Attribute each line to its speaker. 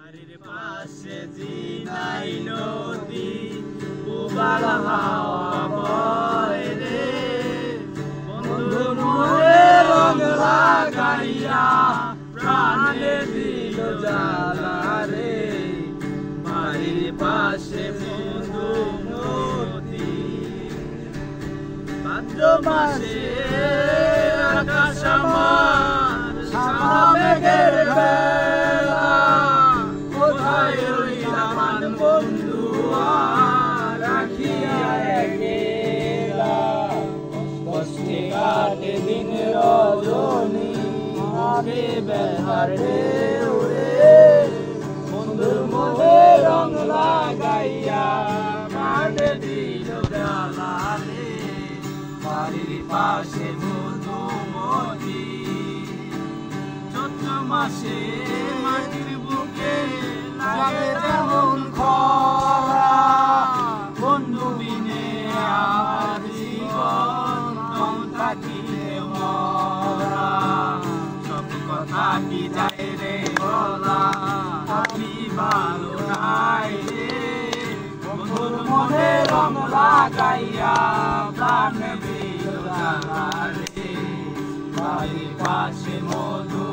Speaker 1: বাড়ির পাশে জিনাই নদী উবাল হাওয়া বয় রে, বন্ধুর মনে রং লাগাইয়া প্রাণে দিল জ্বালা রে। বাড়ির পাশে মধু নদী, ভাদ্র মাসে আকাশ আমার সাদা মেঘের বেলা, কোথায় রইলাম বন্ধু রাখিয়া একলা। কষ্টে কাটে দিন রজনী আগে বেহার ঢেউ রে, বন্ধুর মনে রং লাগাইয়া প্রাণে দিল জ্বালা রে। বাড়ির পাশে মধুমতি, চৈত্র মাসে মাটির বুকে লাগে যেমন খরা, বন্ধু বিনে আমার জীবন কম থাকিলে মরা। সব কথা কি যায় রে বলা, আমি ভালো নাই রে, বন্ধুর মনে রং লাগাইয়া প্রাণ দিল জ্বালা রে। বাড়ির পাশে মধু